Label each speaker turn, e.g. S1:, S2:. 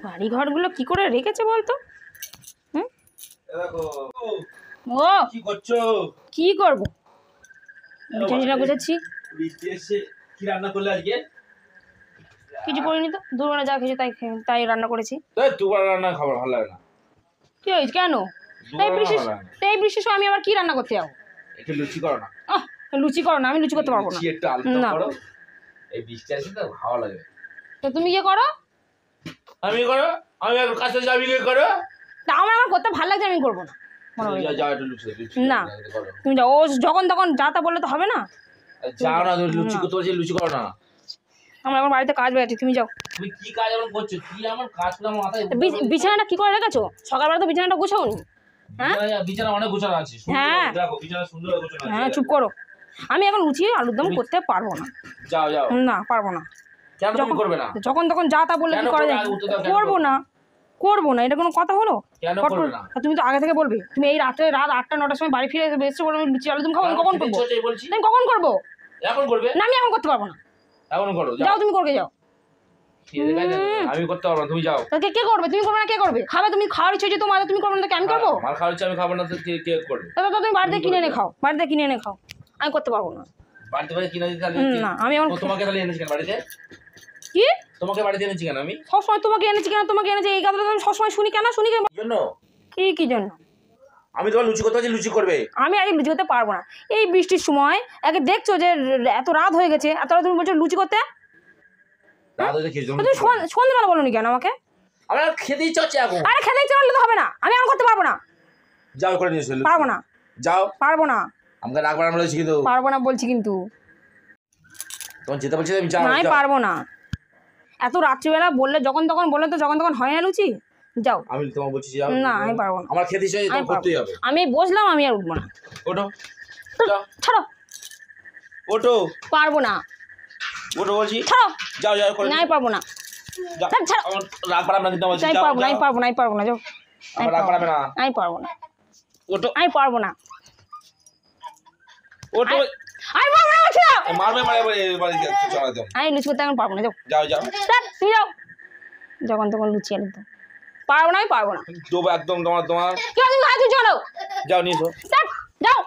S1: বাড়ি ঘরগুলো কি করে রেখেছে বলতো? হুম, ও
S2: কি করছো?
S1: কি করবো, বিছানা গুছাচ্ছি।
S2: বৃষ্টি এসে কি রান্না করলে আজকে?
S1: কিছু করিনি তো, দুপুরবেলা যা খেয়েছি তাই তাই রান্না করেছি।
S2: দুবার রান্না খাবার ভালো লাগে না।
S1: কি হয়েছে, কেন? এই বৃষ্টির সময় আমি আবার কি রান্না করতে যাবো?
S2: একটু লুচি করো না।
S1: লুচি করো না, আমি লুচি করতে পারবো না।
S2: একটু আলুটা
S1: না।
S2: করো, এই বৃষ্টি আসে তো ভালো লাগে।
S1: তো তুমি কি করো?
S2: আমি করো, আমি আর কাছে যাবি কি করো?
S1: তা আমার করতে ভালো লাগছে, আমি করবো না। মনে হয়
S2: যাও একটু লুচি
S1: না, তুমি যাও। ও যখন তখন যা তা বললে তো হবে না।
S2: যাও না, তুমি লুচি করতে বলছি, লুচি করো না।
S1: আমার এখন বাড়িতে কাজ বেড়েছে, তুমি যাও।
S2: তুমি কি কাজ এমন করছো? কি আমার কাজ করে আমার মাথায়?
S1: বিছানাটা কি করে রেখেছো? সকালবেলা তো বিছানাটা গুছাওনি। হ্যাঁ,
S2: বিছানা অনেক গোছানো আছে।
S1: হ্যাঁ
S2: দেখো বিছানা সুন্দর গোছানো আছে।
S1: হ্যাঁ, চুপ করো। আমি এখন লুচি আলুর দম করতে পারবো না।
S2: যাও যাও।
S1: না, পারবো না।
S2: কেন তুমি করবে না?
S1: যখন তখন যা তা বললে কি করা যায়? করবো না, করবো না, এটা কোনো কথা হলো?
S2: কেন করবে না?
S1: তুমি তো আগে থেকে বলবে। তুমি এই রাত 8টা 9টার সময় বাড়ি ফিরে এসে বলবে আমি লুচি আলুর দম খাবো। আমি কখন করবো? আমি কখন করবো?
S2: এখন করবে
S1: না, আমি এখন করতে পারবো না।
S2: এখন করো,
S1: যাও, তুমি করবে যাও।
S2: আমি করতে পারবো না, তুমি যাও।
S1: কে করবে? তুমি করবে না, কে করবে? খাবে তুমি, খাওয়ার ইচ্ছে হচ্ছে তোমার, তুমি করবে না, আমি করবো?
S2: আমার খাওয়ার ইচ্ছে আমি খাবো না তো কে করবে?
S1: দাদা তুমি বাড়িতে কিনে এনে খাও, বাড়িতে কিনে এনে খাও। আমি করতে পারবো না।
S2: বাড়িতে কিনে দিতে
S1: না, আমি এখন
S2: তোমাকে তাহলে এনেছি কেন বাড়িতে?
S1: কি
S2: তোমাকে বাড়িতে এনেছি কেন? আমি
S1: সবসময় তোমাকে এনেছি কেন, তোমাকে এনেছি এই কথাটা আমি সবসময় শুনি কেন, শুনি কেন?
S2: জন্য
S1: কি জন্য?
S2: আমি তোমার লুচি করতে বলছি, লুচি করবে।
S1: আমি আগে লুচি করতে পারবো না। এই বৃষ্টির সময় আগে দেখছো যে এত রাত হয়ে গেছে, এত রাত তুমি বলছো লুচি করতে?
S2: রাত হয়ে খেয়েছো
S1: তুমি সন্ধ্যাবেলা বলোনি কেন আমাকে?
S2: আমার খেতে ইচ্ছা হচ্ছে এখন।
S1: আরে খেতে ইচ্ছে করলে তো হবে না, আমি এখন করতে পারবো না।
S2: যাও করে নিয়ে এসো।
S1: পারবো না,
S2: যাও।
S1: পারবো না,
S2: আমাকে রাখবার আমরা বলেছি কিন্তু।
S1: পারবো না বলছি কিন্তু।
S2: তোমার যেতে বলছি আমি যাও।
S1: আমি পারবো না। এত রাত্রিবেলা বললে যখন তখন বললে তো যখন তখন হয় না লুচি। যাও।
S2: আমি তোমাকে বলছি যাও।
S1: না, আমি পারবো না।
S2: আমার খেতে ইচ্ছে হচ্ছে, তোমার করতেই হবে।
S1: আমি বসলাম, আমি আর উঠবো না।
S2: ওঠো, যাও।
S1: ছাড়ো।
S2: ওঠো।
S1: পারবো না।
S2: ওঠো বলছি।
S1: ছাড়ো।
S2: যাও যাও করে।
S1: না, আমি পারবো না।
S2: ছাড়ো। আমার রাখবার আমরা কিন্তু বলছি।
S1: আমি পারবো না, আমি পারবো না, আমি পারবো না, যাও।
S2: আমার রাখবার না।
S1: আমি পারবো না।
S2: ওঠো।
S1: আমি পারবো না।
S2: ওঠো।
S1: আমি পারবো না বলছি না।
S2: মারবে বাড়ি চলে দাও।
S1: আমি লুচি করতে এখন পারবো না, যাও।
S2: যাও যাও।
S1: তুমি যাও। যখন তখন লুচি আলুর দম পারবো না, আমি পারবো না।
S2: একদম তোমার
S1: কি তুমি চলো।
S2: যাও নিয়ে এসো।
S1: যাও।